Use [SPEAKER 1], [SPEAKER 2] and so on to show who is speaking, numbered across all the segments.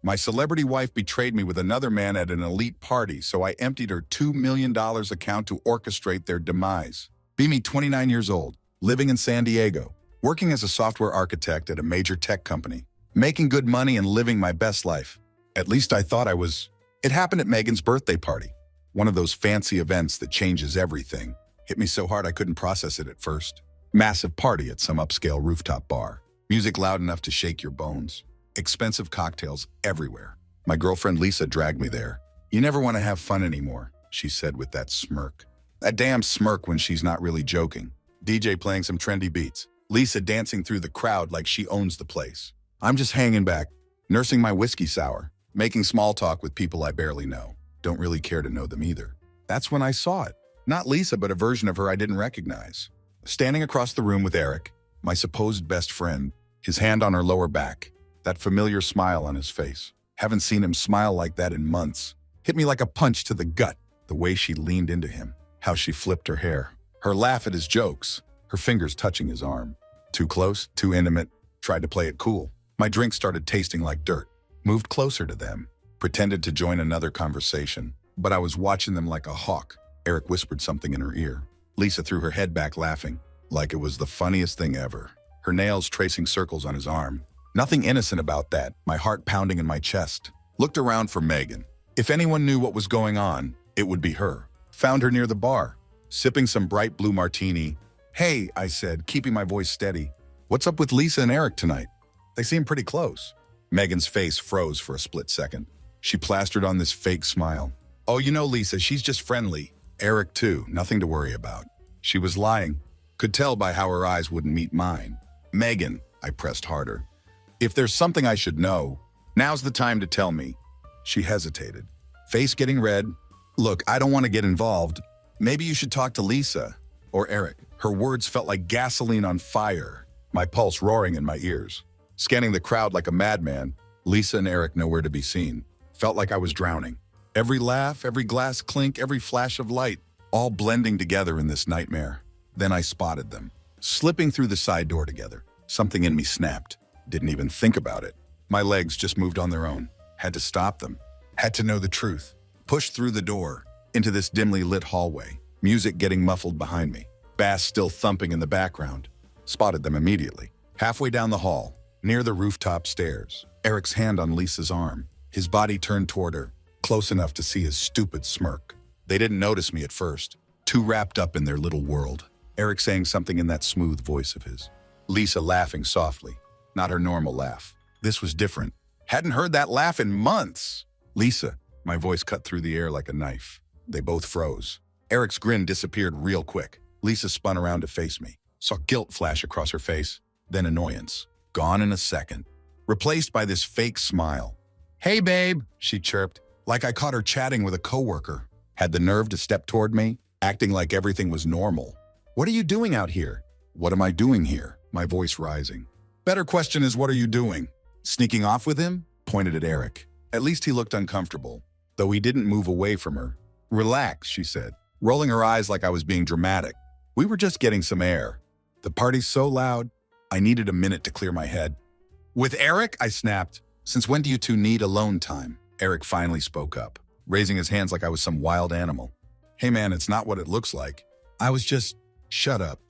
[SPEAKER 1] My celebrity wife betrayed me with another man at an elite party, so I emptied her $2 million account to orchestrate their demise. Be me, 29 years old, living in San Diego, working as a software architect at a major tech company, making good money and living my best life. At least I thought I was. It happened at Megan's birthday party. One of those fancy events that changes everything. Hit me so hard I couldn't process it at first. Massive party at some upscale rooftop bar. Music loud enough to shake your bones. Expensive cocktails everywhere. My girlfriend Lisa dragged me there. You never want to have fun anymore, she said with that smirk. That damn smirk when she's not really joking. DJ playing some trendy beats. Lisa dancing through the crowd like she owns the place. I'm just hanging back, nursing my whiskey sour, making small talk with people I barely know. Don't really care to know them either. That's when I saw it. Not Lisa, but a version of her I didn't recognize. Standing across the room with Eric, my supposed best friend, his hand on her lower back, that familiar smile on his face. Haven't seen him smile like that in months. Hit me like a punch to the gut, the way she leaned into him, how she flipped her hair, her laugh at his jokes, her fingers touching his arm. Too close, too intimate, tried to play it cool. My drink started tasting like dirt. Moved closer to them, pretended to join another conversation, but I was watching them like a hawk. Eric whispered something in her ear. Lisa threw her head back laughing, like it was the funniest thing ever. Her nails tracing circles on his arm. Nothing innocent about that, my heart pounding in my chest. Looked around for Megan. If anyone knew what was going on, it would be her. Found her near the bar, sipping some bright blue martini. Hey, I said, keeping my voice steady. What's up with Lisa and Eric tonight? They seem pretty close. Megan's face froze for a split second. She plastered on this fake smile. Oh, you know, Lisa, she's just friendly. Eric too, nothing to worry about. She was lying. Could tell by how her eyes wouldn't meet mine. Megan, I pressed harder. If there's something I should know, now's the time to tell me. She hesitated, face getting red. Look, I don't want to get involved. Maybe you should talk to Lisa or Eric. Her words felt like gasoline on fire, my pulse roaring in my ears. Scanning the crowd like a madman, Lisa and Eric nowhere to be seen. Felt like I was drowning. Every laugh, every glass clink, every flash of light, all blending together in this nightmare. Then I spotted them, slipping through the side door together. Something in me snapped. Didn't even think about it. My legs just moved on their own. Had to stop them. Had to know the truth. Pushed through the door, into this dimly lit hallway. Music getting muffled behind me. Bass still thumping in the background. Spotted them immediately. Halfway down the hall, near the rooftop stairs, Eric's hand on Lisa's arm. His body turned toward her, close enough to see his stupid smirk. They didn't notice me at first, too wrapped up in their little world. Eric saying something in that smooth voice of his. Lisa laughing softly. Not her normal laugh. This was different. Hadn't heard that laugh in months. Lisa, my voice cut through the air like a knife. They both froze. Eric's grin disappeared real quick. Lisa spun around to face me. Saw guilt flash across her face, then annoyance. Gone in a second. Replaced by this fake smile. Hey, babe, she chirped, like I caught her chatting with a coworker. Had the nerve to step toward me, acting like everything was normal. What are you doing out here? What am I doing here? My voice rising. Better question is, what are you doing? Sneaking off with him? Pointed at Eric. At least he looked uncomfortable, though he didn't move away from her. Relax, she said, rolling her eyes like I was being dramatic. We were just getting some air. The party's so loud, I needed a minute to clear my head. With Eric? I snapped. Since when do you two need alone time? Eric finally spoke up, raising his hands like I was some wild animal. Hey man, it's not what it looks like. I was just... Shut up.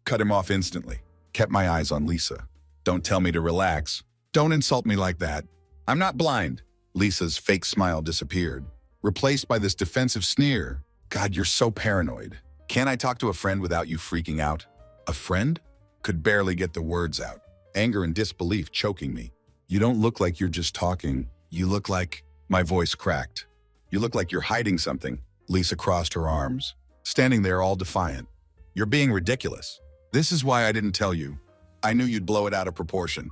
[SPEAKER 1] Cut him off instantly. Kept my eyes on Lisa. Don't tell me to relax. Don't insult me like that. I'm not blind. Lisa's fake smile disappeared, replaced by this defensive sneer. God, you're so paranoid. Can't I talk to a friend without you freaking out? A friend? Could barely get the words out. Anger and disbelief choking me. You don't look like you're just talking. You look like... My voice cracked. You look like you're hiding something. Lisa crossed her arms, standing there all defiant. You're being ridiculous. This is why I didn't tell you. I knew you'd blow it out of proportion.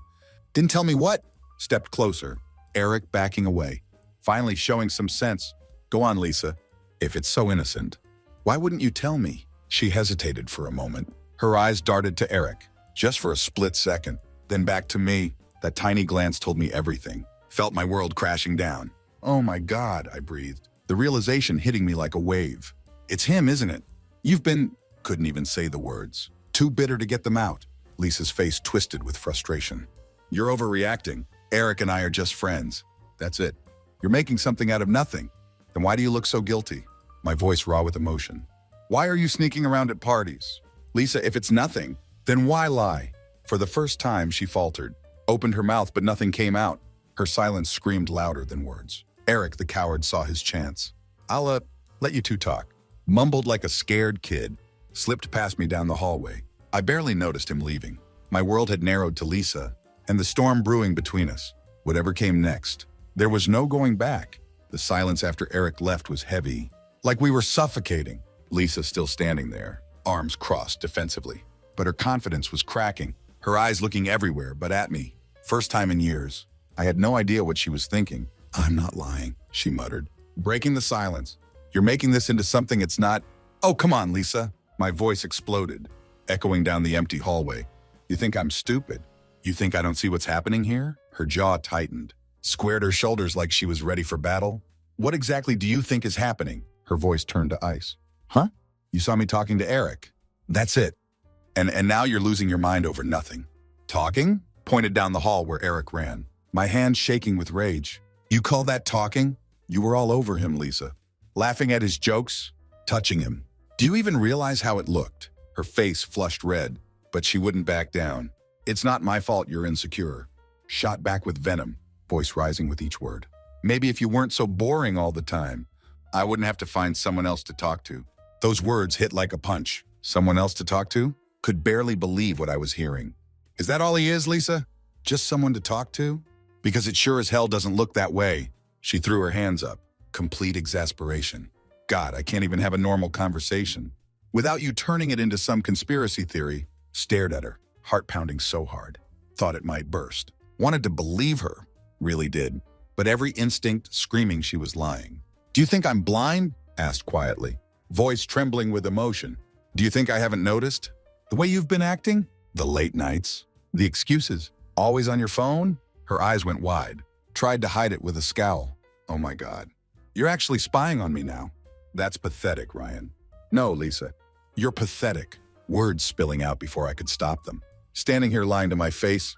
[SPEAKER 1] Didn't tell me what? Stepped closer, Eric backing away, finally showing some sense. Go on, Lisa. If it's so innocent, why wouldn't you tell me? She hesitated for a moment. Her eyes darted to Eric, just for a split second, then back to me. That tiny glance told me everything. Felt my world crashing down. Oh my God, I breathed, the realization hitting me like a wave. It's him, isn't it? You've been... Couldn't even say the words. Too bitter to get them out. Lisa's face twisted with frustration. You're overreacting. Eric and I are just friends. That's it. You're making something out of nothing. Then why do you look so guilty? My voice raw with emotion. Why are you sneaking around at parties? Lisa, if it's nothing, then why lie? For the first time, she faltered, opened her mouth, but nothing came out. Her silence screamed louder than words. Eric, the coward, saw his chance. I'll let you two talk. Mumbled like a scared kid, slipped past me down the hallway. I barely noticed him leaving. My world had narrowed to Lisa, and the storm brewing between us. Whatever came next, there was no going back. The silence after Eric left was heavy, like we were suffocating. Lisa still standing there, arms crossed defensively. But her confidence was cracking, her eyes looking everywhere but at me. First time in years. I had no idea what she was thinking. I'm not lying, she muttered, breaking the silence. You're making this into something it's not. Oh, come on, Lisa. My voice exploded, echoing down the empty hallway. You think I'm stupid? You think I don't see what's happening here? Her jaw tightened, squared her shoulders like she was ready for battle. What exactly do you think is happening? Her voice turned to ice. Huh? You saw me talking to Eric. That's it. And now you're losing your mind over nothing. Talking? Pointed down the hall where Eric ran, my hands shaking with rage. You call that talking? You were all over him, Lisa. Laughing at his jokes, touching him. Do you even realize how it looked? Her face flushed red, but she wouldn't back down. It's not my fault you're insecure. Shot back with venom, voice rising with each word. Maybe if you weren't so boring all the time, I wouldn't have to find someone else to talk to. Those words hit like a punch. Someone else to talk to? Could barely believe what I was hearing. Is that all he is, Lisa? Just someone to talk to? Because it sure as hell doesn't look that way. She threw her hands up, complete exasperation. God, I can't even have a normal conversation without you turning it into some conspiracy theory. Stared at her, heart pounding so hard. Thought it might burst. Wanted to believe her. Really did. But every instinct screaming she was lying. Do you think I'm blind? Asked quietly, voice trembling with emotion. Do you think I haven't noticed? The way you've been acting? The late nights? The excuses? Always on your phone? Her eyes went wide. Tried to hide it with a scowl. Oh my God. You're actually spying on me now. That's pathetic, Ryan. No, Lisa. You're pathetic. Words spilling out before I could stop them. Standing here lying to my face.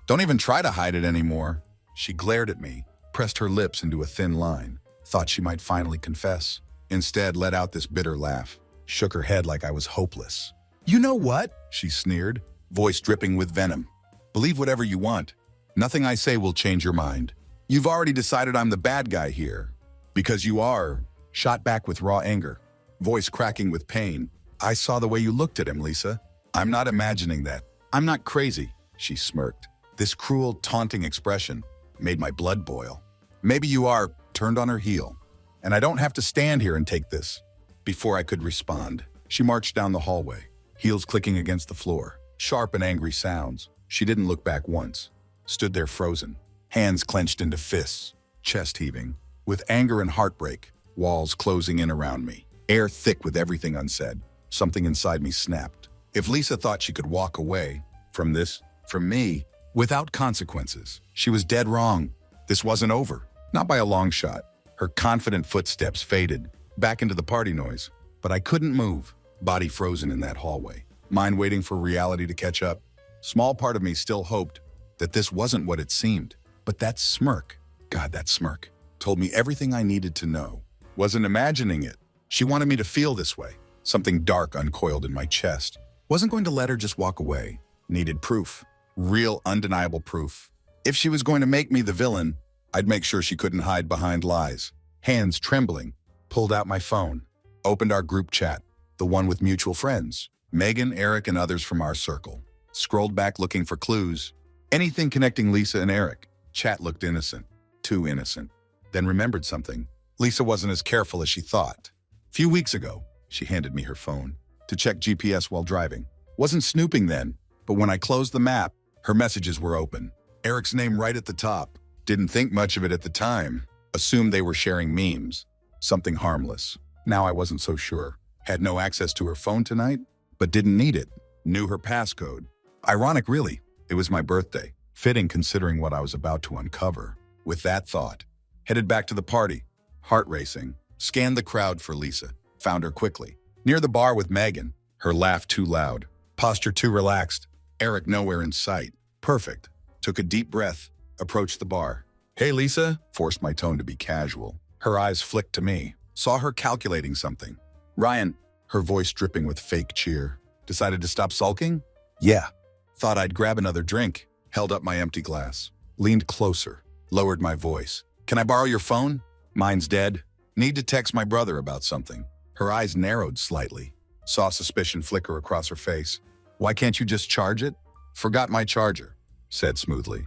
[SPEAKER 1] Don't even try to hide it anymore. She glared at me, pressed her lips into a thin line. Thought she might finally confess. Instead, let out this bitter laugh. Shook her head like I was hopeless. You know what? She sneered, voice dripping with venom. Believe whatever you want. Nothing I say will change your mind. You've already decided I'm the bad guy here. Because you are. Shot back with raw anger, voice cracking with pain. I saw the way you looked at him, Lisa. I'm not imagining that. I'm not crazy, she smirked. This cruel, taunting expression made my blood boil. Maybe you are. Turned on her heel. And I don't have to stand here and take this. Before I could respond, she marched down the hallway, heels clicking against the floor, sharp and angry sounds. She didn't look back once. Stood there frozen, hands clenched into fists, chest heaving. With anger and heartbreak, walls closing in around me, air thick with everything unsaid. Something inside me snapped. If Lisa thought she could walk away from this, from me, without consequences, she was dead wrong. This wasn't over, not by a long shot. Her confident footsteps faded, back into the party noise. But I couldn't move, body frozen in that hallway, mind waiting for reality to catch up. Small part of me still hoped that this wasn't what it seemed. But that smirk, God, that smirk, told me everything I needed to know. Wasn't imagining it. She wanted me to feel this way. Something dark uncoiled in my chest. Wasn't going to let her just walk away. Needed proof. Real, undeniable proof. If she was going to make me the villain, I'd make sure she couldn't hide behind lies. Hands trembling, pulled out my phone, opened our group chat, the one with mutual friends, Megan, Eric, and others from our circle. Scrolled back looking for clues. Anything connecting Lisa and Eric. Chat looked innocent. Too innocent. Then remembered something. Lisa wasn't as careful as she thought. A few weeks ago, she handed me her phone to check GPS while driving. Wasn't snooping then, but when I closed the map, her messages were open. Eric's name right at the top. Didn't think much of it at the time. Assumed they were sharing memes. Something harmless. Now I wasn't so sure. Had no access to her phone tonight, but didn't need it. Knew her passcode. Ironic, really. It was my birthday. Fitting considering what I was about to uncover. With that thought, headed back to the party. Heart racing. Scanned the crowd for Lisa. Found her quickly. Near the bar with Megan. Her laugh too loud. Posture too relaxed. Eric nowhere in sight. Perfect. Took a deep breath. Approached the bar. Hey, Lisa, forced my tone to be casual. Her eyes flicked to me. Saw her calculating something. Ryan, her voice dripping with fake cheer. Decided to stop sulking? Yeah. Thought I'd grab another drink. Held up my empty glass. Leaned closer. Lowered my voice. Can I borrow your phone? Mine's dead. Need to text my brother about something. Her eyes narrowed slightly. Saw suspicion flicker across her face. Why can't you just charge it? Forgot my charger, said smoothly.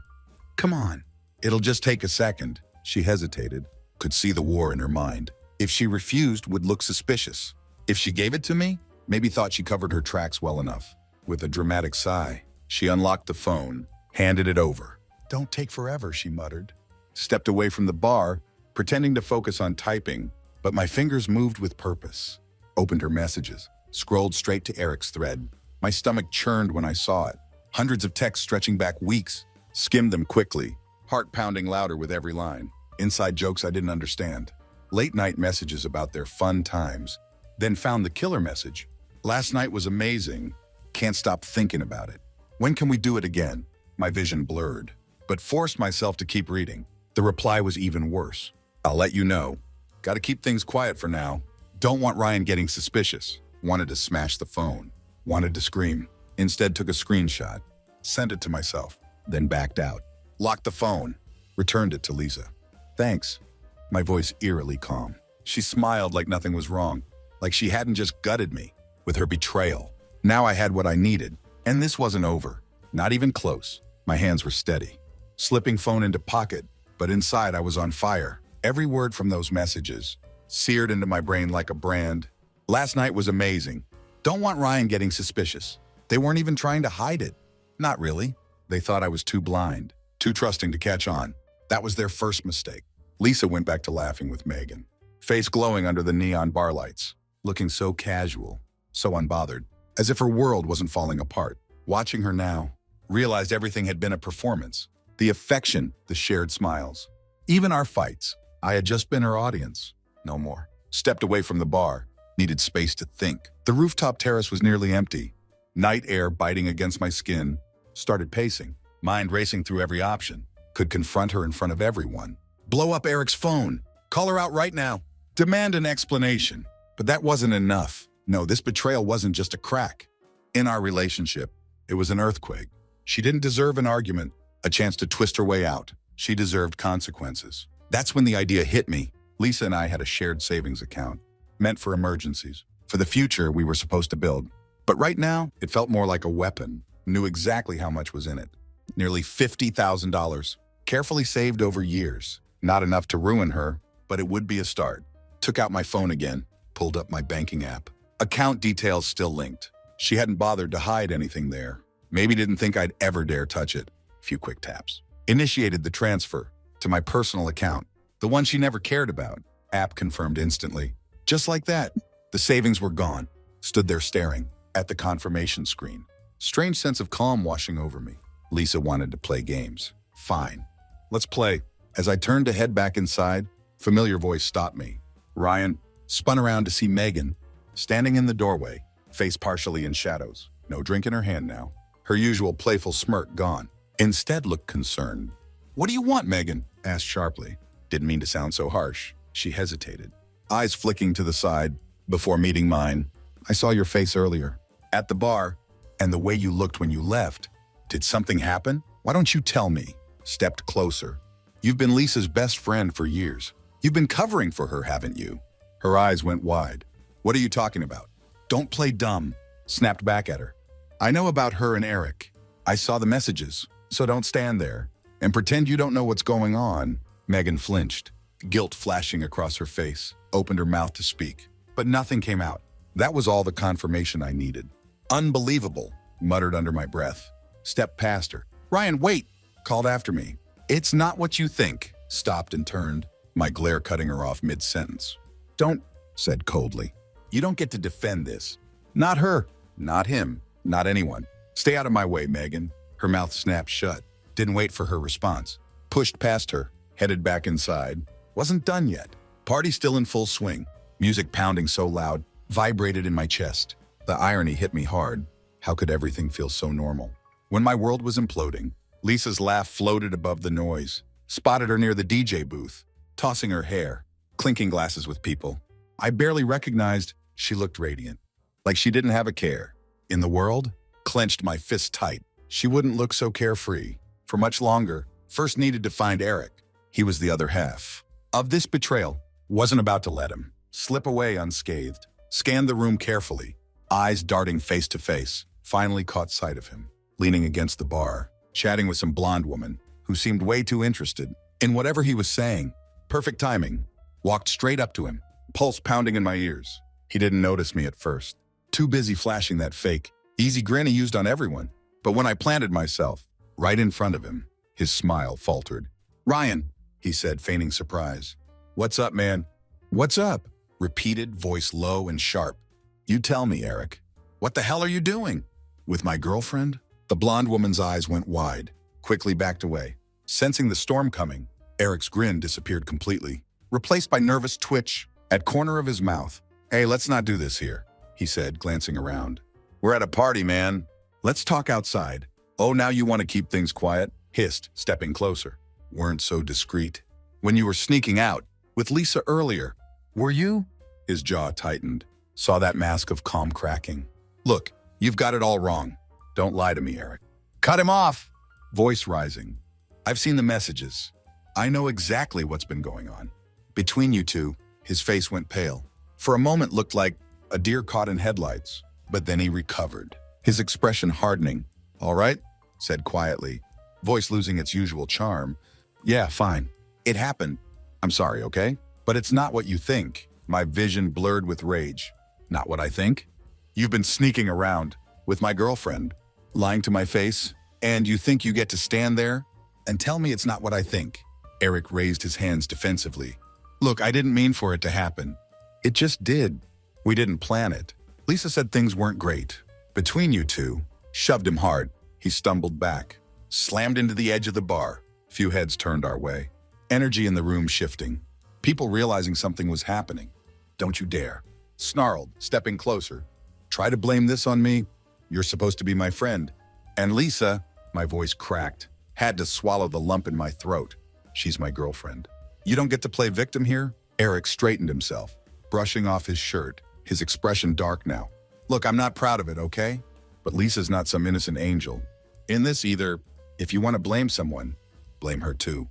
[SPEAKER 1] Come on. It'll just take a second. She hesitated. Could see the war in her mind. If she refused, would look suspicious. If she gave it to me, maybe thought she covered her tracks well enough. With a dramatic sigh, she unlocked the phone, handed it over. Don't take forever, she muttered. Stepped away from the bar, pretending to focus on typing, but my fingers moved with purpose. Opened her messages, scrolled straight to Eric's thread. My stomach churned when I saw it. Hundreds of texts stretching back weeks. Skimmed them quickly, heart pounding louder with every line. Inside jokes I didn't understand. Late night messages about their fun times. Then found the killer message. Last night was amazing. Can't stop thinking about it. When can we do it again? My vision blurred, but forced myself to keep reading. The reply was even worse. I'll let you know. Gotta keep things quiet for now. Don't want Ryan getting suspicious. Wanted to smash the phone. Wanted to scream. Instead took a screenshot. Sent it to myself. Then backed out. Locked the phone. Returned it to Lisa. Thanks. My voice eerily calm. She smiled like nothing was wrong. Like she hadn't just gutted me with her betrayal. Now I had what I needed. And this wasn't over. Not even close. My hands were steady. Slipping phone into pocket. But inside I was on fire. Every word from those messages seared into my brain like a brand. Last night was amazing. Don't want Ryan getting suspicious. They weren't even trying to hide it. Not really. They thought I was too blind, too trusting to catch on. That was their first mistake. Lisa went back to laughing with Megan, face glowing under the neon bar lights, looking so casual, so unbothered, as if her world wasn't falling apart. Watching her now, realized everything had been a performance. The affection, the shared smiles. Even our fights. I had just been her audience. No more. Stepped away from the bar. Needed space to think. The rooftop terrace was nearly empty. Night air biting against my skin. Started pacing. Mind racing through every option. Could confront her in front of everyone. Blow up Eric's phone. Call her out right now. Demand an explanation. But that wasn't enough. No, this betrayal wasn't just a crack. In our relationship, it was an earthquake. She didn't deserve an argument, a chance to twist her way out. She deserved consequences. That's when the idea hit me. Lisa and I had a shared savings account, meant for emergencies. For the future, we were supposed to build. But right now, it felt more like a weapon. Knew exactly how much was in it. Nearly $50,000. Carefully saved over years. Not enough to ruin her, but it would be a start. Took out my phone again, pulled up my banking app. Account details still linked. She hadn't bothered to hide anything there. Maybe didn't think I'd ever dare touch it. Few quick taps. Initiated the transfer to my personal account, the one she never cared about. App confirmed instantly. Just like that, the savings were gone. Stood there staring at the confirmation screen. Strange sense of calm washing over me. Lisa wanted to play games. Fine. Let's play. As I turned to head back inside, familiar voice stopped me. Ryan spun around to see Megan, standing in the doorway, face partially in shadows. No drink in her hand now. Her usual playful smirk gone. Instead looked concerned. What do you want, Megan? Asked sharply. Didn't mean to sound so harsh. She hesitated. Eyes flicking to the side before meeting mine. I saw your face earlier. At the bar, and the way you looked when you left. Did something happen? Why don't you tell me? Stepped closer. You've been Lisa's best friend for years. You've been covering for her, haven't you? Her eyes went wide. What are you talking about? Don't play dumb. Snapped back at her. I know about her and Eric. I saw the messages, so don't stand there and pretend you don't know what's going on. Megan flinched, guilt flashing across her face, opened her mouth to speak, but nothing came out. That was all the confirmation I needed. Unbelievable, muttered under my breath. Stepped past her. Ryan, wait, called after me. It's not what you think. Stopped and turned, my glare cutting her off mid-sentence. Don't, said coldly. You don't get to defend this. Not her, not him, not anyone. Stay out of my way, Megan. Her mouth snapped shut. Didn't wait for her response. Pushed past her, headed back inside. Wasn't done yet. Party still in full swing. Music pounding so loud, vibrated in my chest. The irony hit me hard. How could everything feel so normal? When my world was imploding, Lisa's laugh floated above the noise. Spotted her near the DJ booth, tossing her hair, clinking glasses with people. I barely recognized she looked radiant, like she didn't have a care in the world. Clenched my fist tight. She wouldn't look so carefree for much longer. First needed to find Eric. He was the other half of this betrayal. Wasn't about to let him slip away unscathed. Scanned the room carefully, eyes darting face to face. Finally caught sight of him, leaning against the bar, chatting with some blonde woman who seemed way too interested in whatever he was saying. Perfect timing. Walked straight up to him, pulse pounding in my ears. He didn't notice me at first, too busy flashing that fake, easy grin he used on everyone. But when I planted myself right in front of him, his smile faltered. "Ryan," he said, feigning surprise. "What's up, man?" "What's up?" Repeated, voice low and sharp. "You tell me, Eric. What the hell are you doing?" "With my girlfriend?" The blonde woman's eyes went wide, quickly backed away. Sensing the storm coming, Eric's grin disappeared completely, replaced by nervous twitch at corner of his mouth. "Hey, let's not do this here," he said, glancing around. "We're at a party, man. Let's talk outside." "Oh, now you want to keep things quiet?" hissed, stepping closer. "Weren't so discreet when you were sneaking out with Lisa earlier, were you?" His jaw tightened. Saw that mask of calm cracking. "Look, you've got it all wrong. Don't lie to me, Eric." "Cut him off!" Voice rising. "I've seen the messages. I know exactly what's been going on between you two." His face went pale. For a moment looked like a deer caught in headlights, but then he recovered, his expression hardening. "All right," said quietly, voice losing its usual charm. "Yeah, fine. It happened. I'm sorry, okay? But it's not what you think." My vision blurred with rage. "Not what I think? You've been sneaking around with my girlfriend, lying to my face, and you think you get to stand there and tell me it's not what I think?" Eric raised his hands defensively. "Look, I didn't mean for it to happen. It just did. We didn't plan it. Lisa said things weren't great between you two." Shoved him hard. He stumbled back, slammed into the edge of the bar. Few heads turned our way. Energy in the room shifting. People realizing something was happening. "Don't you dare." Snarled, stepping closer. "Try to blame this on me? You're supposed to be my friend. And Lisa," my voice cracked, had to swallow the lump in my throat. "She's my girlfriend. You don't get to play victim here?" Eric straightened himself, brushing off his shirt, his expression dark now. "Look, I'm not proud of it, okay? But Lisa's not some innocent angel. In this either, if you want to blame someone, blame her too."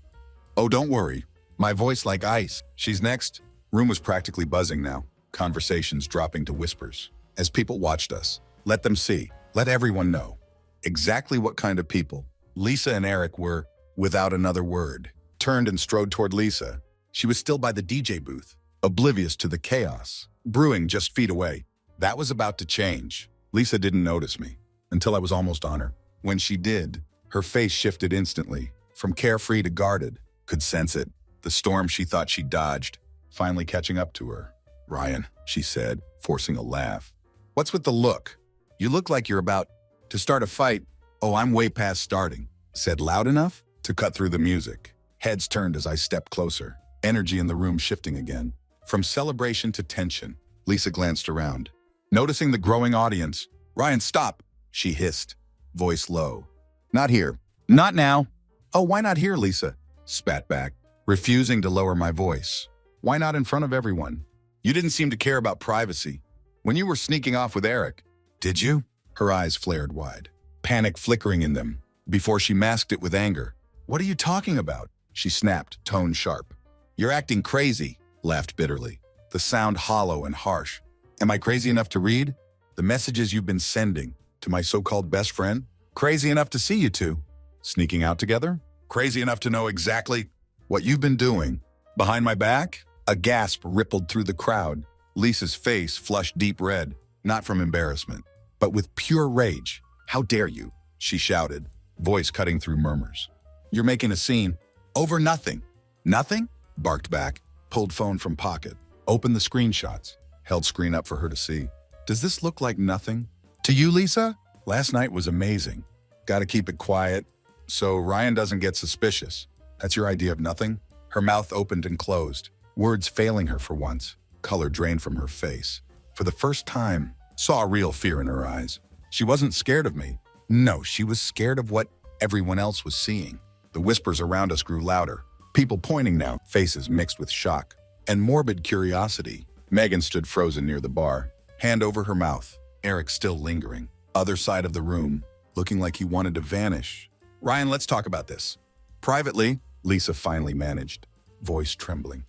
[SPEAKER 1] "Oh, don't worry." My voice like ice. "She's next." Room was practically buzzing now, conversations dropping to whispers. As people watched us, let them see, let everyone know exactly what kind of people Lisa and Eric were. Without another word, turned and strode toward Lisa. She was still by the DJ booth, oblivious to the chaos brewing just feet away. That was about to change. Lisa didn't notice me until I was almost on her. When she did, her face shifted instantly, from carefree to guarded. Could sense it, the storm she thought she dodged, finally catching up to her. "Ryan," she said, forcing a laugh. "What's with the look? You look like you're about to start a fight." "Oh, I'm way past starting." Said loud enough to cut through the music. Heads turned as I stepped closer, energy in the room shifting again. From celebration to tension, Lisa glanced around, noticing the growing audience. "Ryan, stop," she hissed, voice low. "Not here. Not now." "Oh, why not here, Lisa?" Spat back, refusing to lower my voice. "Why not in front of everyone? You didn't seem to care about privacy when you were sneaking off with Eric. Did you?" Her eyes flared wide, panic flickering in them, before she masked it with anger. "What are you talking about?" she snapped, tone sharp. "You're acting crazy," laughed bitterly, the sound hollow and harsh. "Am I crazy enough to read the messages you've been sending to my so-called best friend? Crazy enough to see you two sneaking out together? Crazy enough to know exactly what you've been doing behind my back?" A gasp rippled through the crowd. Lisa's face flushed deep red, not from embarrassment, but with pure rage. "How dare you?" she shouted, voice cutting through murmurs. "You're making a scene over nothing." "Nothing?" barked back, pulled phone from pocket, opened the screenshots, held screen up for her to see. "Does this look like nothing to you, Lisa? Last night was amazing. Gotta keep it quiet so Ryan doesn't get suspicious. That's your idea of nothing?" Her mouth opened and closed, words failing her for once, color drained from her face. For the first time, saw real fear in her eyes. She wasn't scared of me. No, she was scared of what everyone else was seeing. The whispers around us grew louder. People pointing now, faces mixed with shock and morbid curiosity. Megan stood frozen near the bar, hand over her mouth. Eric still lingering. Other side of the room, looking like he wanted to vanish. Ryan, let's talk about this. Privately, Lisa finally managed, voice trembling.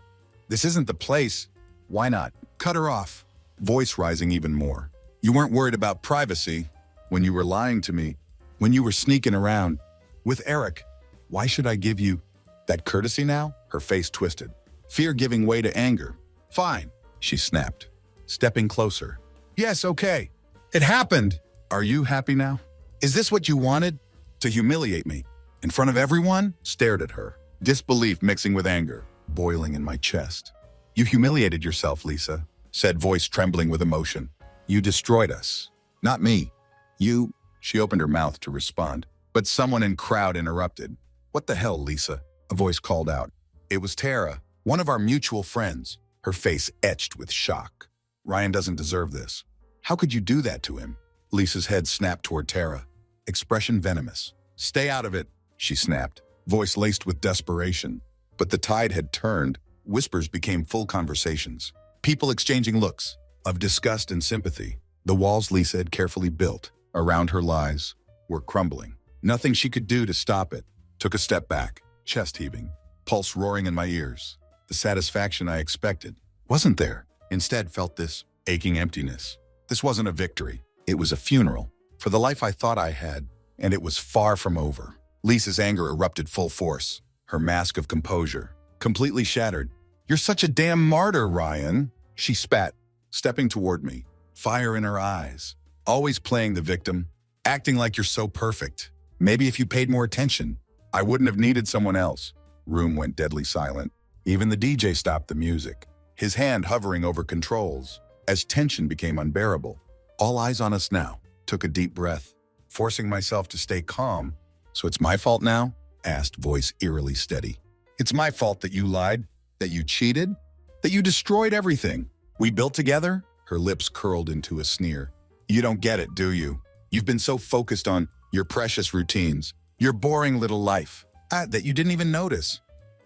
[SPEAKER 1] This isn't the place. Why not? Cut her off. Voice rising even more. You weren't worried about privacy when you were lying to me, when you were sneaking around with Eric. Why should I give you that courtesy now? Her face twisted, fear giving way to anger. Fine, she snapped, stepping closer. Yes, okay. It happened. Are you happy now? Is this what you wanted? To humiliate me in front of everyone? Stared at her, disbelief mixing with anger, boiling in my chest. You humiliated yourself, Lisa, said, voice trembling with emotion. You destroyed us. Not me. You. She opened her mouth to respond, but someone in crowd interrupted. What the hell, Lisa? A voice called out. It was Tara, one of our mutual friends, her face etched with shock. Ryan doesn't deserve this. How could you do that to him? Lisa's head snapped toward Tara, expression venomous. Stay out of it, she snapped, voice laced with desperation. But the tide had turned. Whispers became full conversations. People exchanging looks of disgust and sympathy. The walls Lisa had carefully built around her lies were crumbling. Nothing she could do to stop it. Took a step back, chest heaving, pulse roaring in my ears. The satisfaction I expected wasn't there. Instead, felt this aching emptiness. This wasn't a victory. It was a funeral for the life I thought I had, and it was far from over. Lisa's anger erupted full force, her mask of composure completely shattered. You're such a damn martyr, Ryan, she spat, stepping toward me, fire in her eyes. Always playing the victim, acting like you're so perfect. Maybe if you paid more attention, I wouldn't have needed someone else. Room went deadly silent. Even the DJ stopped the music, his hand hovering over controls as tension became unbearable. All eyes on us now. Took a deep breath, forcing myself to stay calm. So it's my fault now? Asked, voice eerily steady. It's my fault that you lied, that you cheated, that you destroyed everything we built together? Her lips curled into a sneer. You don't get it, do you? You've been so focused on your precious routines, your boring little life, that you didn't even notice.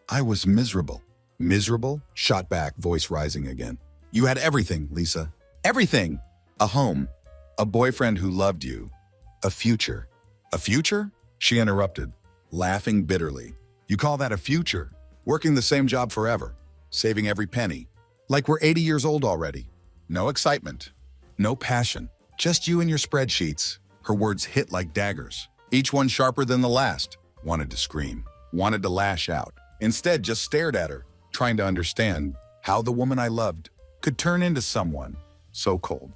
[SPEAKER 1] I was miserable. Miserable? Shot back, voice rising again. You had everything, Lisa. Everything. A home. A boyfriend who loved you. A future. A future? She interrupted, laughing bitterly. You call that a future? Working the same job forever. Saving every penny. Like we're 80 years old already. No excitement. No passion. Just you and your spreadsheets. Her words hit like daggers, each one sharper than the last. Wanted to scream, wanted to lash out. Instead, just stared at her, trying to understand how the woman I loved could turn into someone so cold.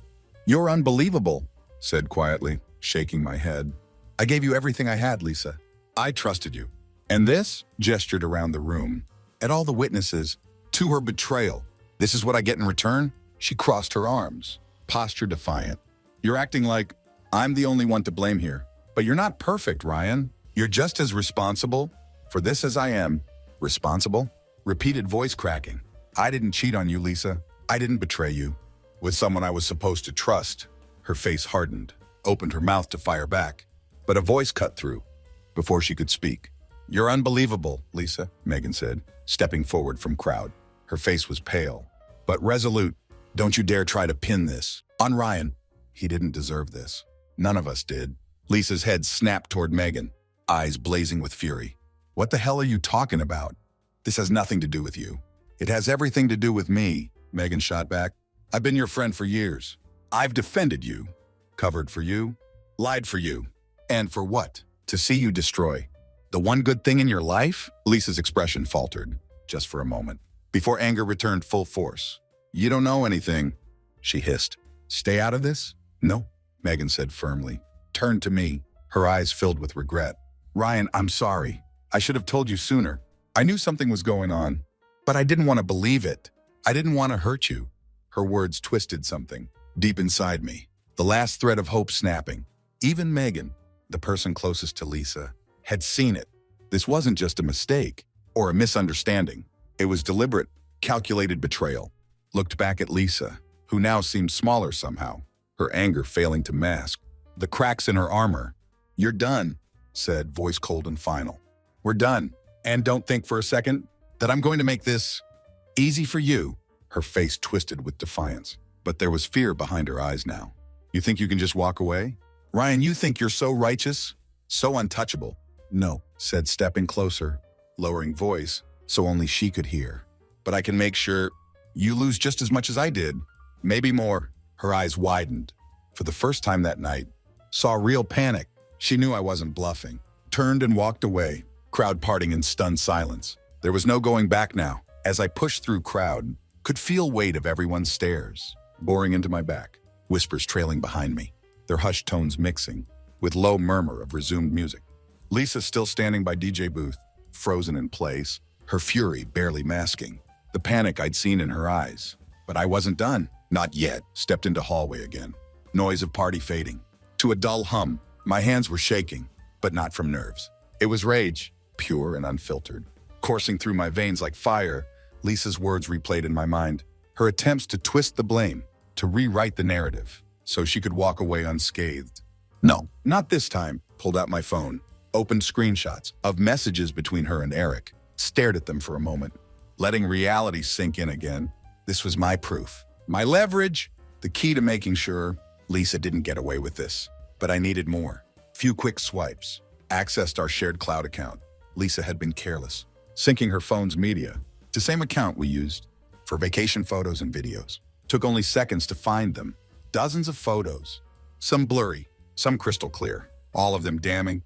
[SPEAKER 1] You're unbelievable, said quietly, shaking my head. I gave you everything I had, Lisa. I trusted you. And this? Gestured around the room, at all the witnesses, to her betrayal. This is what I get in return? She crossed her arms, posture defiant. You're acting like I'm the only one to blame here. But you're not perfect, Ryan. You're just as responsible for this as I am. Responsible? Repeated, voice cracking. I didn't cheat on you, Lisa. I didn't betray you. With someone I was supposed to trust. Her face hardened, opened her mouth to fire back, but a voice cut through before she could speak. You're unbelievable, Lisa, Megan said, stepping forward from crowd. Her face was pale, but resolute. Don't you dare try to pin this on Ryan. He didn't deserve this. None of us did. Lisa's head snapped toward Megan, eyes blazing with fury. What the hell are you talking about? This has nothing to do with you. It has everything to do with me, Megan shot back. I've been your friend for years. I've defended you, covered for you, lied for you. And for what? To see you destroy the one good thing in your life? Lisa's expression faltered, just for a moment, before anger returned full force. You don't know anything, she hissed. Stay out of this? No, Megan said firmly. Turned to me, her eyes filled with regret. Ryan, I'm sorry. I should have told you sooner. I knew something was going on, but I didn't want to believe it. I didn't want to hurt you. Her words twisted something deep inside me, the last thread of hope snapping. Even Megan, the person closest to Lisa, had seen it. This wasn't just a mistake or a misunderstanding. It was deliberate, calculated betrayal. Looked back at Lisa, who now seemed smaller somehow, her anger failing to mask the cracks in her armor. You're done, said, voice cold and final. We're done. And don't think for a second that I'm going to make this easy for you. Her face twisted with defiance, but there was fear behind her eyes now. You think you can just walk away? Ryan, you think you're so righteous, so untouchable? No, said, stepping closer, lowering voice so only she could hear. But I can make sure you lose just as much as I did, maybe more. Her eyes widened. For the first time that night, saw real panic. She knew I wasn't bluffing. Turned and walked away, crowd parting in stunned silence. There was no going back now. As I pushed through crowd, could feel weight of everyone's stares, boring into my back, whispers trailing behind me, their hushed tones mixing with low murmur of resumed music. Lisa still standing by DJ booth, frozen in place, her fury barely masking the panic I'd seen in her eyes. But I wasn't done. Not yet. Stepped into hallway again. Noise of party fading to a dull hum. My hands were shaking, but not from nerves. It was rage, pure and unfiltered. Coursing through my veins like fire, Lisa's words replayed in my mind. Her attempts to twist the blame, to rewrite the narrative, so she could walk away unscathed. No, not this time. Pulled out my phone, opened screenshots of messages between her and Eric, stared at them for a moment, letting reality sink in again. This was my proof, my leverage, the key to making sure Lisa didn't get away with this. But I needed more. Few quick swipes. Accessed our shared cloud account. Lisa had been careless, syncing her phone's media to same account we used for vacation photos and videos. Took only seconds to find them. Dozens of photos. Some blurry, some crystal clear. All of them damning.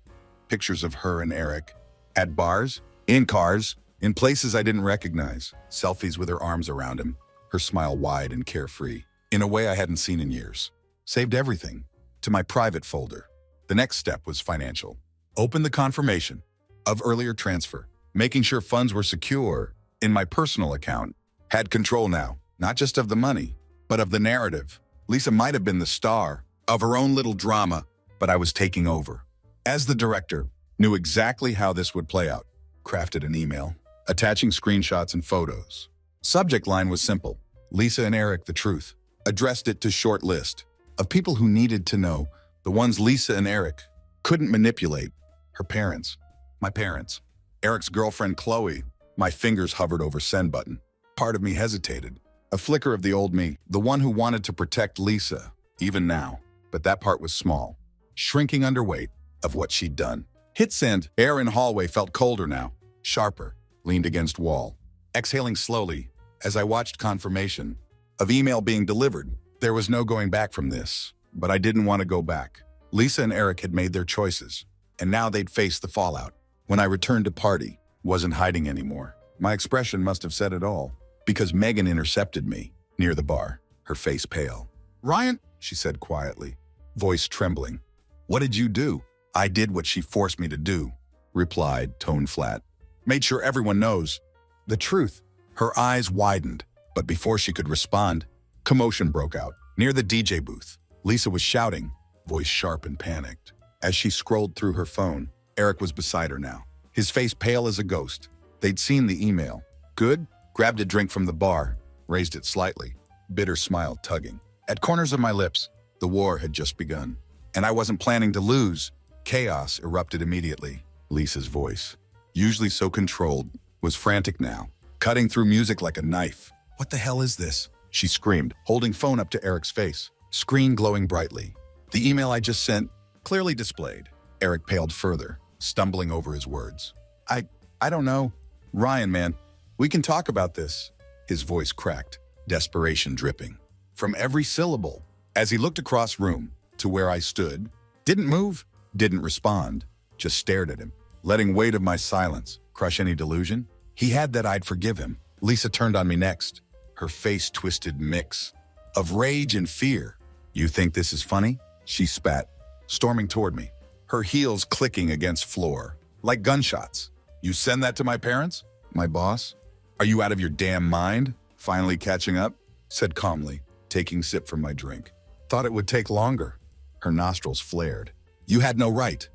[SPEAKER 1] Pictures of her and Eric. At bars, in cars, in places I didn't recognize. Selfies with her arms around him. Her smile wide and carefree. In a way I hadn't seen in years. Saved everything to my private folder. The next step was financial. Opened the confirmation of earlier transfer, making sure funds were secure in my personal account. Had control now, not just of the money, but of the narrative. Lisa might have been the star of her own little drama, but I was taking over. As the director, knew exactly how this would play out. Crafted an email, attaching screenshots and photos. Subject line was simple. Lisa and Eric, the truth. Addressed it to short list of people who needed to know, the ones Lisa and Eric couldn't manipulate. Her parents, my parents, Eric's girlfriend Chloe. My fingers hovered over send button. Part of me hesitated. A flicker of the old me, the one who wanted to protect Lisa, even now. But that part was small, shrinking under weight of what she'd done. Hit send. Air in hallway felt colder now, sharper, leaned against wall. Exhaling slowly as I watched confirmation of email being delivered. There was no going back from this, but I didn't want to go back. Lisa and Eric had made their choices, and now they'd face the fallout. When I returned to party, wasn't hiding anymore. My expression must have said it all, because Megan intercepted me near the bar, her face pale. "Ryan," she said quietly, voice trembling. "What did you do?" "I did what she forced me to do," replied, tone flat. "Made sure everyone knows the truth." Her eyes widened, but before she could respond, commotion broke out. Near the DJ booth, Lisa was shouting, voice sharp and panicked. As she scrolled through her phone, Eric was beside her now, his face pale as a ghost. They'd seen the email. "Good?" Grabbed a drink from the bar, raised it slightly, bitter smile tugging. At corners of my lips, the war had just begun. And I wasn't planning to lose. Chaos erupted immediately. Lisa's voice, usually so controlled, was frantic now, cutting through music like a knife. "What the hell is this?" she screamed, holding phone up to Eric's face, screen glowing brightly. The email I just sent, clearly displayed. Eric paled further, stumbling over his words. I don't know. "Ryan, man, we can talk about this." His voice cracked, desperation dripping from every syllable. As he looked across room to where I stood, didn't move, didn't respond, just stared at him, letting weight of my silence crush any delusion. He had that I'd forgive him. Lisa turned on me next, her face twisted mix of rage and fear. "You think this is funny?" she spat, storming toward me, her heels clicking against floor, like gunshots. "You send that to my parents? My boss? Are you out of your damn mind?" "Finally catching up," said calmly, taking sip from my drink. "Thought it would take longer." Her nostrils flared. "You had no right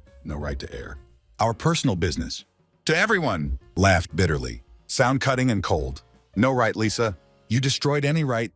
[SPEAKER 1] to air our personal business to everyone," laughed bitterly, sound cutting and cold. "No right, Lisa. You destroyed any right.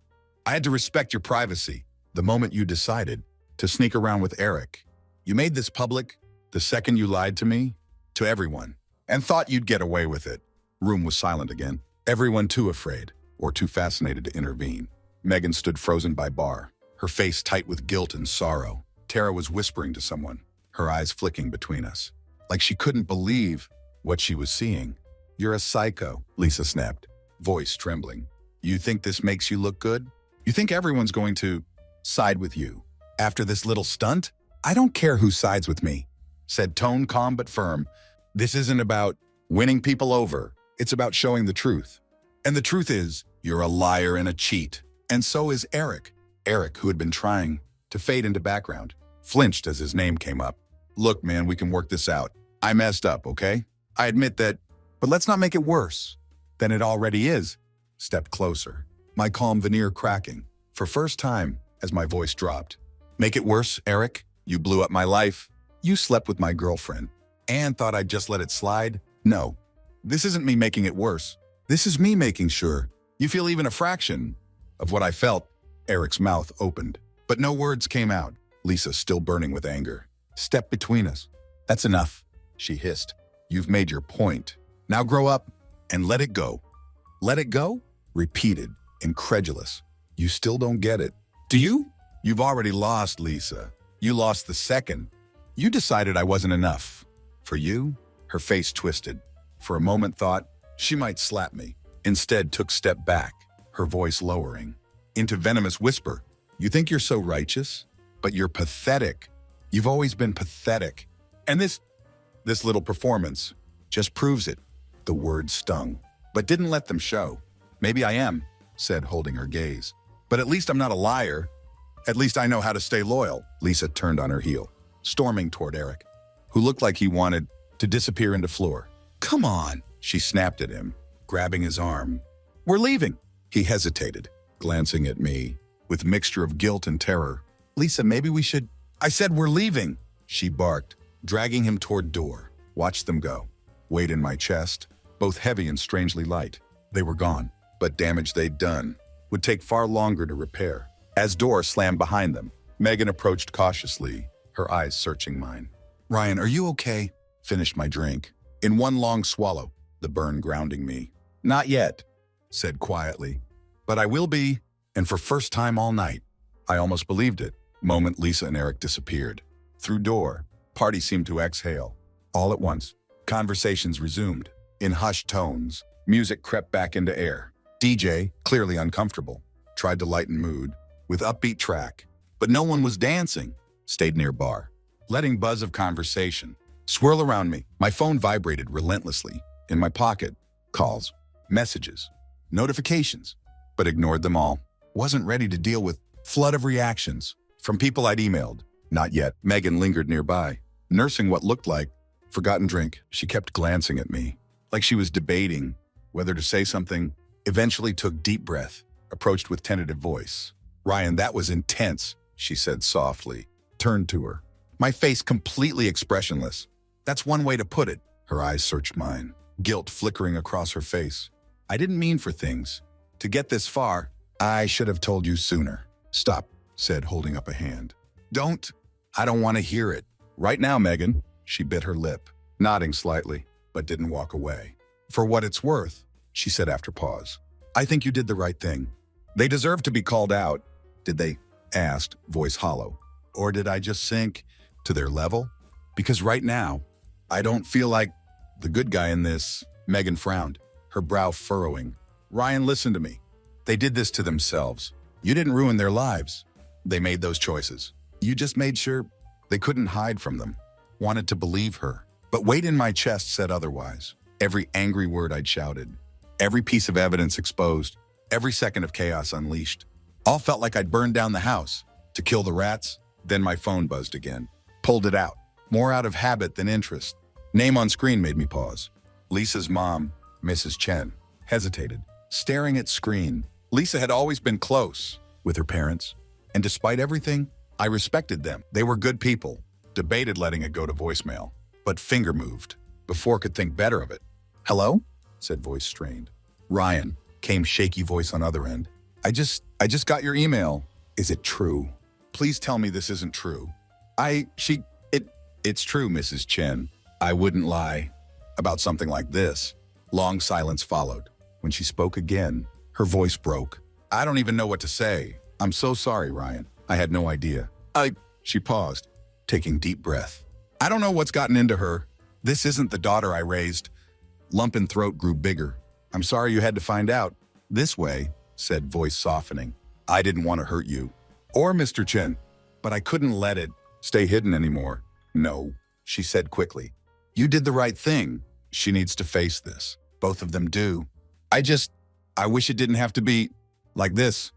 [SPEAKER 1] I had to respect your privacy the moment you decided to sneak around with Eric. You made this public the second you lied to me, to everyone. and thought you'd get away with it. Room was silent again. Everyone too afraid, or too fascinated to intervene. Megan stood frozen by bar, her face tight with guilt and sorrow. Tara was whispering to someone, her eyes flicking between us, like she couldn't believe what she was seeing. "You're a psycho," Lisa snapped, voice trembling. "You think this makes you look good? You think everyone's going to side with you after this little stunt?" "I don't care who sides with me," said tone calm but firm. "This isn't about winning people over. It's about showing the truth. And the truth is, you're a liar and a cheat. And so is Eric." Eric, who had been trying to fade into background, flinched as his name came up. "Look, man, we can work this out. I messed up, okay? I admit that, but let's not make it worse than it already is." Stepped closer, my calm veneer cracking, for first time as my voice dropped. "Make it worse, Eric? You blew up my life. You slept with my girlfriend and thought I'd just let it slide? No, this isn't me making it worse. This is me making sure you feel even a fraction of what I felt." Eric's mouth opened, but no words came out. Lisa, still burning with anger, stepped between us. "That's enough," she hissed. "You've made your point. Now grow up and let it go." "Let it go?" repeated, incredulous. "You still don't get it, do you? You've already lost, Lisa. You lost the second. You decided I wasn't enough. For you?" Her face twisted. For a moment thought she might slap me. Instead took step back, her voice lowering into venomous whisper. "You think you're so righteous? But you're pathetic. You've always been pathetic. And this little performance just proves it." The words stung, but didn't let them show. "Maybe I am," said, holding her gaze. "But at least I'm not a liar. At least I know how to stay loyal." Lisa turned on her heel, storming toward Eric, who looked like he wanted to disappear into floor. "Come on," she snapped at him, grabbing his arm. "We're leaving." He hesitated, glancing at me with mixture of guilt and terror. "Lisa, maybe we should—" "I said we're leaving," she barked, dragging him toward door. Watched them go. Weight in my chest, both heavy and strangely light. They were gone, but damage they'd done would take far longer to repair. As door slammed behind them, Megan approached cautiously, her eyes searching mine. "Ryan, are you okay?" Finished my drink. In one long swallow, the burn grounding me. "Not yet," said quietly. "But I will be, and for first time all night." I almost believed it. Moment Lisa and Eric disappeared. Through door, party seemed to exhale. All at once, conversations resumed. In hushed tones, music crept back into air. DJ, clearly uncomfortable, tried to lighten mood with upbeat track. But no one was dancing. Stayed near bar, letting buzz of conversation swirl around me. My phone vibrated relentlessly. In my pocket, calls, messages, notifications, but ignored them all. Wasn't ready to deal with flood of reactions from people I'd emailed. Not yet. Megan lingered nearby, nursing what looked like forgotten drink. She kept glancing at me, like she was debating whether to say something. Eventually took deep breath, approached with tentative voice. "Ryan, that was intense," she said softly. Turned to her, my face completely expressionless. "That's one way to put it." Her eyes searched mine, guilt flickering across her face. "I didn't mean for things to get this far. I should have told you sooner." "Stop," said, holding up a hand. "Don't. I don't want to hear it. Right now, Megan." She bit her lip, nodding slightly, but didn't walk away. "For what it's worth," she said after pause, "I think you did the right thing. They deserve to be called out." "Did they?" asked, voice hollow. "Or did I just sink to their level? Because right now, I don't feel like the good guy in this." Megan frowned, her brow furrowing. "Ryan, listen to me. They did this to themselves. You didn't ruin their lives. They made those choices. You just made sure they couldn't hide from them." Wanted to believe her, but weight in my chest said otherwise. Every angry word I'd shouted, every piece of evidence exposed, every second of chaos unleashed. All felt like I'd burned down the house to kill the rats. Then my phone buzzed again. Pulled it out, more out of habit than interest. Name on screen made me pause. Lisa's mom, Mrs. Chen, hesitated, staring at screen. Lisa had always been close with her parents, and despite everything, I respected them. They were good people. Debated letting it go to voicemail, but finger moved before could think better of it. "Hello?" said, voice strained. "Ryan," came shaky voice on other end. I just got your email. Is it true? Please tell me this isn't true." It's true, Mrs. Chen. I wouldn't lie. about something like this. Long silence followed. When she spoke again, her voice broke. I don't even know what to say. I'm so sorry, Ryan. I had no idea. She paused, taking deep breath. I don't know what's gotten into her. This isn't the daughter I raised. Lump in throat grew bigger. I'm sorry you had to find out. This way, said voice softening. I didn't want to hurt you. Or Mr. Chen. But I couldn't let it stay hidden anymore. No, she said quickly. You did the right thing. She needs to face this. Both of them do. I wish it didn't have to be like this.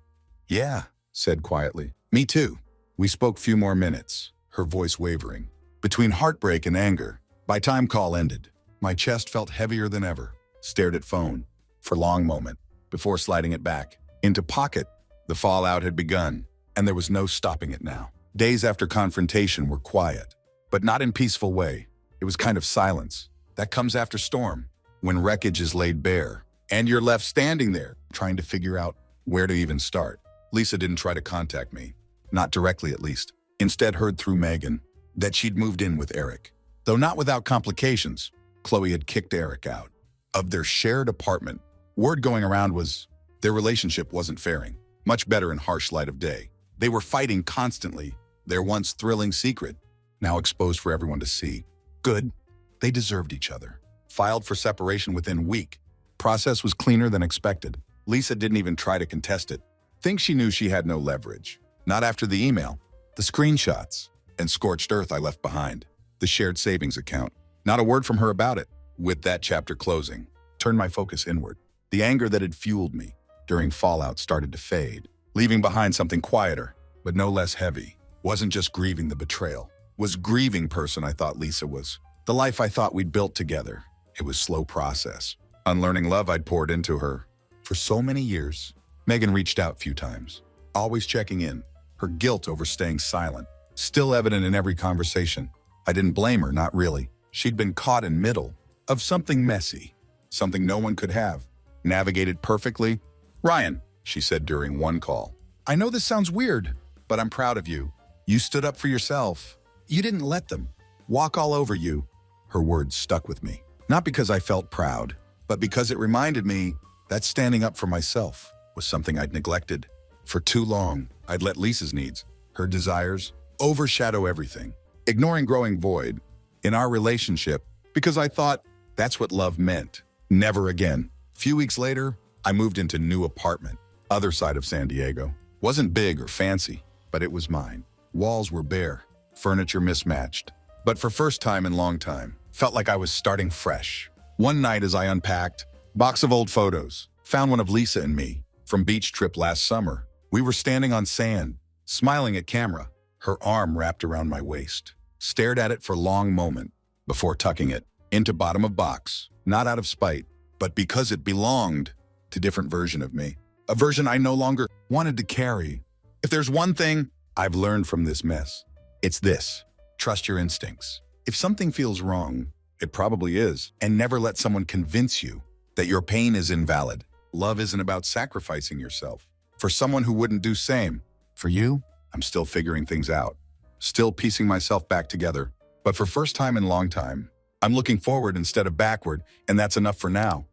[SPEAKER 1] Yeah, said quietly. Me too. We spoke few more minutes, her voice wavering. Between heartbreak and anger, by time call ended, my chest felt heavier than ever. Stared at phone for long moment before sliding it back into pocket. The fallout had begun, and there was no stopping it now. Days after confrontation were quiet, but not in peaceful way. It was kind of silence that comes after storm, when wreckage is laid bare, and you're left standing there, trying to figure out where to even start. Lisa didn't try to contact me, not directly at least. Instead heard through Megan that she'd moved in with Eric. Though not without complications, Chloe had kicked Eric out of their shared apartment. Word going around was their relationship wasn't faring much better in harsh light of day. They were fighting constantly, their once thrilling secret, now exposed for everyone to see. Good. They deserved each other. Filed for separation within week. Process was cleaner than expected. Lisa didn't even try to contest it. Think she knew she had no leverage. Not after the email, the screenshots, and scorched earth I left behind. The shared savings account. Not a word from her about it. With that chapter closing, turned my focus inward. The anger that had fueled me during fallout started to fade, leaving behind something quieter, but no less heavy. Wasn't just grieving the betrayal. Was grieving person I thought Lisa was. The life I thought we'd built together. It was slow process. Unlearning love I'd poured into her. For so many years, Megan reached out few times, always checking in. Her guilt over staying silent, still evident in every conversation. I didn't blame her, not really. She'd been caught in middle of something messy, something no one could have. Navigated perfectly. Ryan, she said during one call, I know this sounds weird, but I'm proud of you. You stood up for yourself. You didn't let them walk all over you. Her words stuck with me. Not because I felt proud, but because it reminded me that standing up for myself was something I'd neglected. For too long, I'd let Lisa's needs, her desires, overshadow everything, ignoring growing void in our relationship because I thought that's what love meant. Never again. Few weeks later, I moved into new apartment, other side of San Diego. Wasn't big or fancy, but it was mine. Walls were bare, furniture mismatched. But for first time in long time, felt like I was starting fresh. One night as I unpacked, box of old photos, found one of Lisa and me from beach trip last summer. We were standing on sand, smiling at camera, her arm wrapped around my waist. Stared at it for a long moment before tucking it into bottom of box, not out of spite, but because it belonged to a different version of me, a version I no longer wanted to carry. If there's one thing I've learned from this mess, it's this: trust your instincts. If something feels wrong, it probably is, and never let someone convince you that your pain is invalid. Love isn't about sacrificing yourself for someone who wouldn't do same. For you, I'm still figuring things out, still piecing myself back together. But for first time in long time, I'm looking forward instead of backward, and that's enough for now.